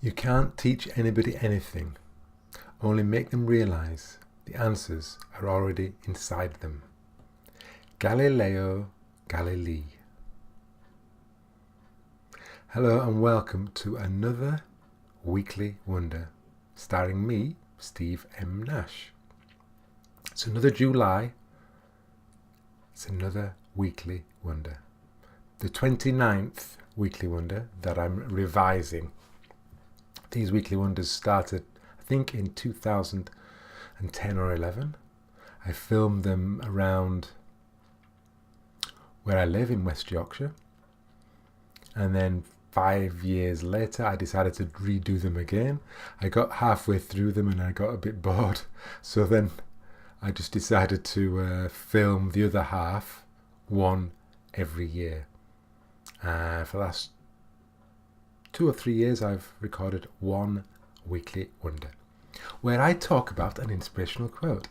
You can't teach anybody anything, only make them realize the answers are already inside them. Galileo Galilei. Hello and welcome to another Weekly Wonder, starring me, Steve M. Nash. It's another July. It's another Weekly Wonder. The 29th Weekly Wonder that I'm revising. These Weekly Wonders started, I think, in 2010 or 11. I filmed them around where I live in West Yorkshire. And then 5 years later, I decided to redo them again. I got halfway through them and I got a bit bored. So then I just decided to film the other half, one every year. For the last 2 or 3 years, I've recorded one Weekly Wonder, where I talk about an inspirational quote.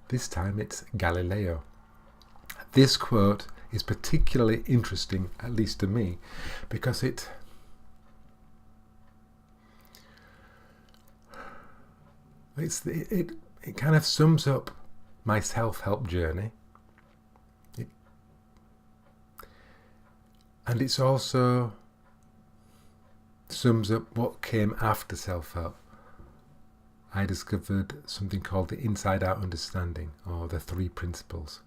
This time it's Galileo. This quote is particularly interesting, at least to me, because it kind of sums up my self-help journey. And it's also sums up what came after self-help. I discovered something called the inside-out understanding, or the 3 principles,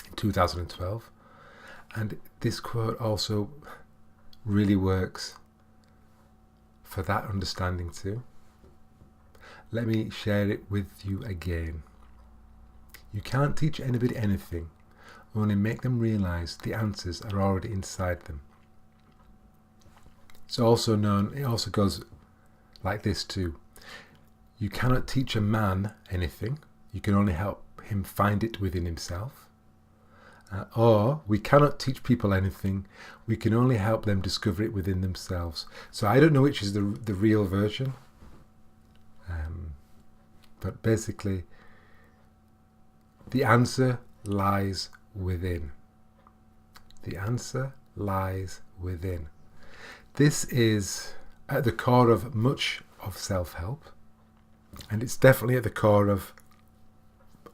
in 2012. And this quote also really works for that understanding too. Let me share it with you again. You can't teach anybody anything, only make them realize the answers are already inside them. It also goes like this too. You cannot teach a man anything, you can only help him find it within himself. Or we cannot teach people anything, we can only help them discover it within themselves. So I don't know which is the real version, but basically the answer lies within. The answer lies within. This is at the core of much of self-help, and it's definitely at the core of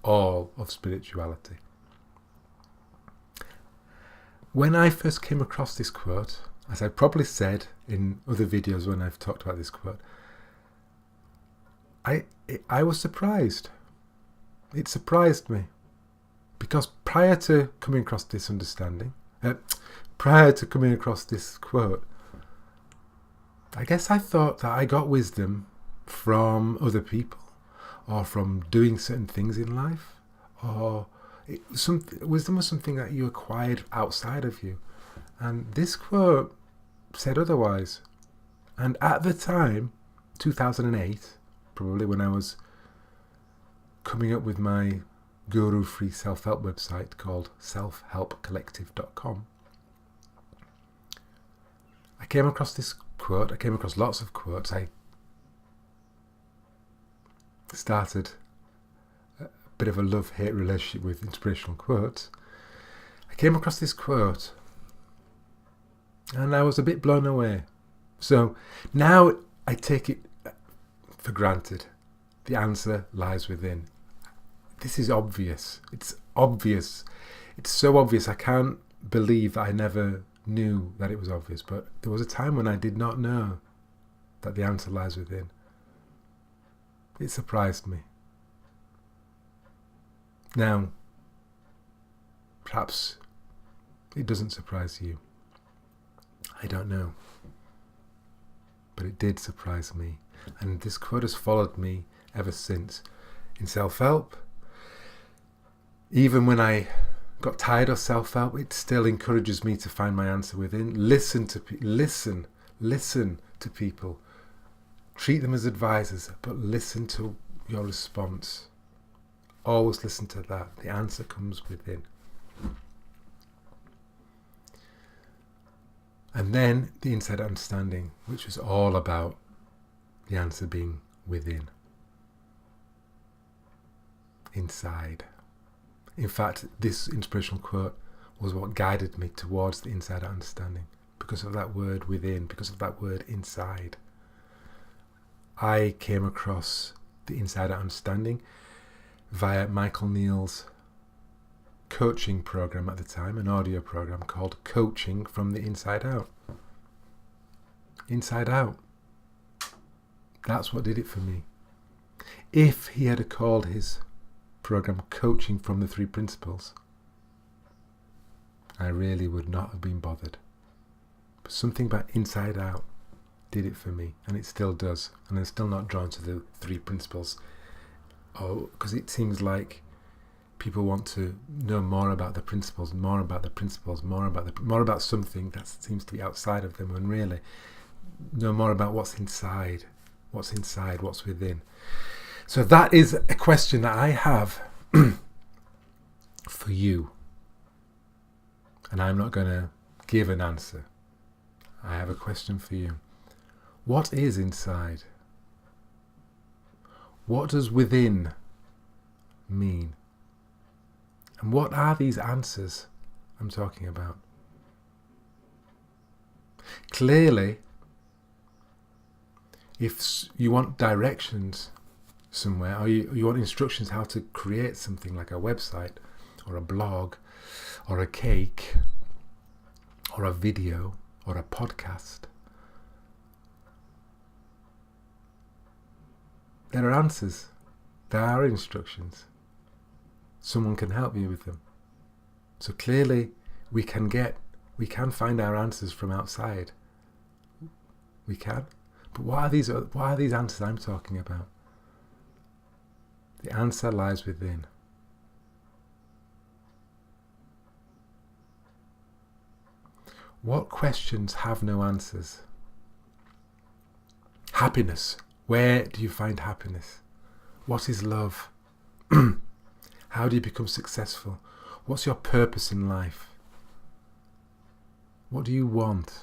all of spirituality. When I first came across this quote, as I probably said in other videos when I've talked about this quote, I was surprised. It surprised me. Because prior to coming across this quote, I guess I thought that I got wisdom from other people, or from doing certain things in life, or wisdom was something that you acquired outside of you. And this quote said otherwise. And at the time, 2008, probably when I was coming up with my guru-free self-help website called selfhelpcollective.com, I came across this quote. I came across lots of quotes. I started a bit of a love-hate relationship with inspirational quotes. I came across this quote and I was a bit blown away. So now I take it for granted. The answer lies within. This is obvious. It's obvious. It's so obvious. I can't believe that I never knew that it was obvious. But there was a time when I did not know that the answer lies within. It surprised me. Now, perhaps it doesn't surprise you. I don't know. But it did surprise me. And this quote has followed me ever since. In self-help, even when I got tired of self-help, it still encourages me to find my answer within. Listen to people. Treat them as advisors, but listen to your response. Always listen to that. The answer comes within. And then the inside understanding, which was all about the answer being within. Inside. In fact, this inspirational quote was what guided me towards the inside understanding, because of that word within, because of that word inside. I came across the Inside Out Understanding via Michael Neal's coaching program at the time, an audio program called Coaching from the Inside Out. Inside Out. That's what did it for me. If he had called his program Coaching from the Three Principles, I really would not have been bothered. But something about Inside Out did it for me, and it still does. And I'm still not drawn to the three principles. Oh, because it seems like people want to know more about the principles, more about something that seems to be outside of them, when really know more about what's inside, what's within. So that is a question that I have for you. And I'm not going to give an answer. I have a question for you. What is inside? What does within mean? And what are these answers I'm talking about? Clearly, if you want directions somewhere, or you want instructions how to create something like a website, or a blog, or a cake, or a video, or a podcast, there are answers. There are instructions. Someone can help you with them. So clearly we can find our answers from outside. We can. But what are these answers I'm talking about? The answer lies within. What questions have no answers? Happiness. Where do you find happiness? What is love? How do you become successful? What's your purpose in life? What do you want?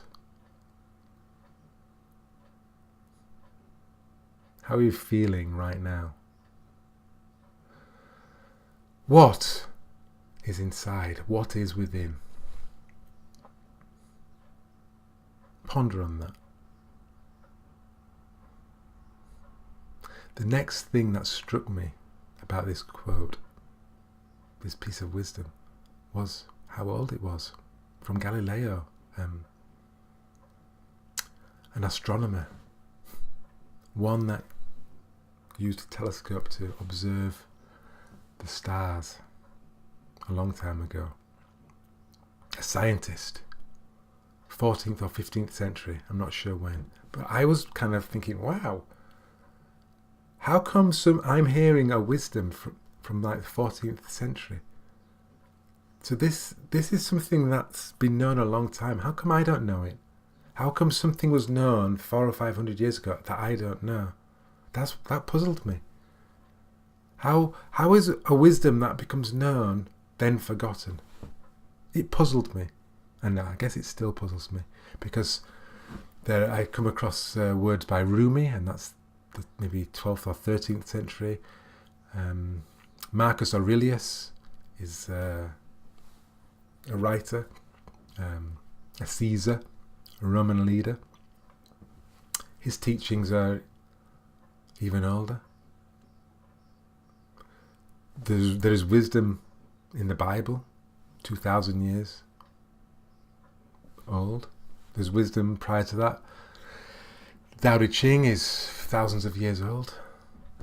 How are you feeling right now? What is inside? What is within? Ponder on that. The next thing that struck me about this quote, this piece of wisdom, was how old it was. From Galileo, an astronomer, one that used a telescope to observe the stars a long time ago. A scientist, 14th or 15th century, I'm not sure when. But I was kind of thinking, wow, how come I'm hearing a wisdom from like the 14th century? So this is something that's been known a long time. How come I don't know it? How come something was known 400 or 500 years ago that I don't know? That puzzled me. How is a wisdom that becomes known then forgotten? It puzzled me, and I guess it still puzzles me, because I come across words by Rumi, and that's maybe 12th or 13th century. Marcus Aurelius is a writer, a Caesar, a Roman leader. His teachings are even older. There is wisdom in the Bible, 2,000 years old. There's wisdom prior to that. Tao Te Ching is thousands of years old.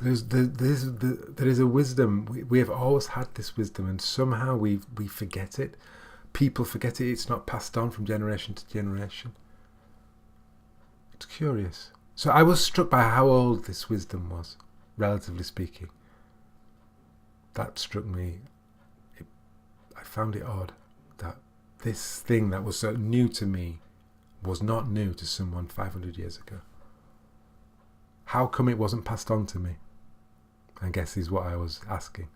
There is a wisdom. We have always had this wisdom, and somehow we forget it. People forget it. It's not passed on from generation to generation. It's curious. So I was struck by how old this wisdom was, relatively speaking. That struck me. I found it odd that this thing that was so new to me was not new to someone 500 years ago. How come it wasn't passed on to me? I guess is what I was asking.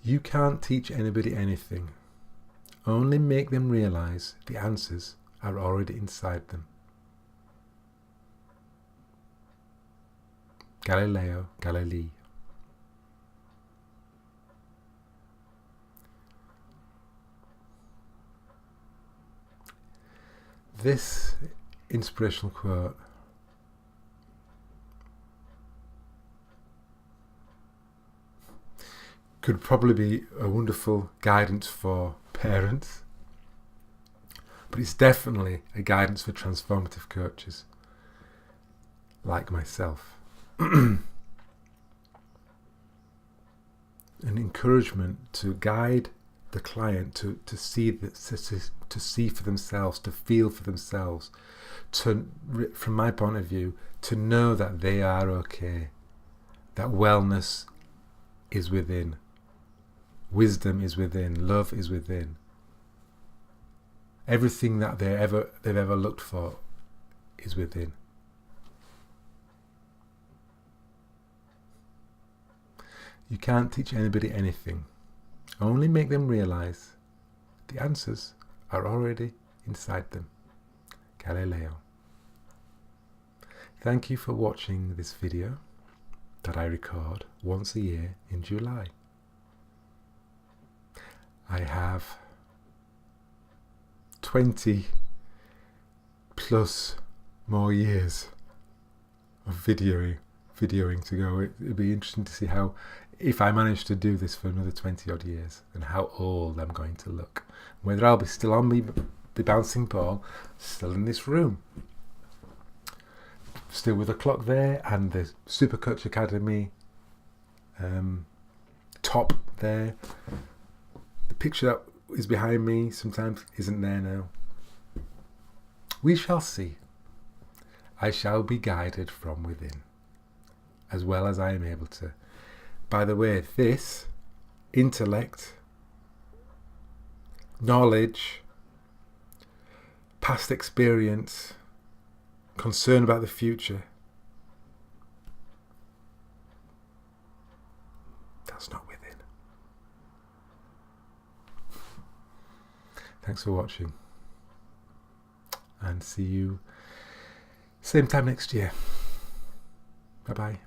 You can't teach anybody anything. Only make them realize the answers are already inside them. Galileo Galilei. this inspirational quote could probably be a wonderful guidance for parents, but it's definitely a guidance for transformative coaches like myself. An encouragement to guide the client to see for themselves, to feel for themselves, to, from my point of view, to know that they are okay, that wellness is within, wisdom is within, love is within. Everything that they've ever looked for is within. You can't teach anybody anything. Only make them realize the answers are already inside them. Galileo. Thank you for watching this video that I record once a year in July. I have 20 plus more years of videoing to go. It'd be interesting to see how, if I manage to do this for another 20 odd years, and how old I'm going to look. Whether I'll be still on the bouncing ball, still in this room, still with the clock there, and the Super Coach Academy top there. The picture that is behind me sometimes isn't there now. We shall see. I shall be guided from within, as well as I am able to. By the way, this intellect, knowledge, past experience, concern about the future, that's not within. Thanks for watching, and see you same time next year. Bye bye.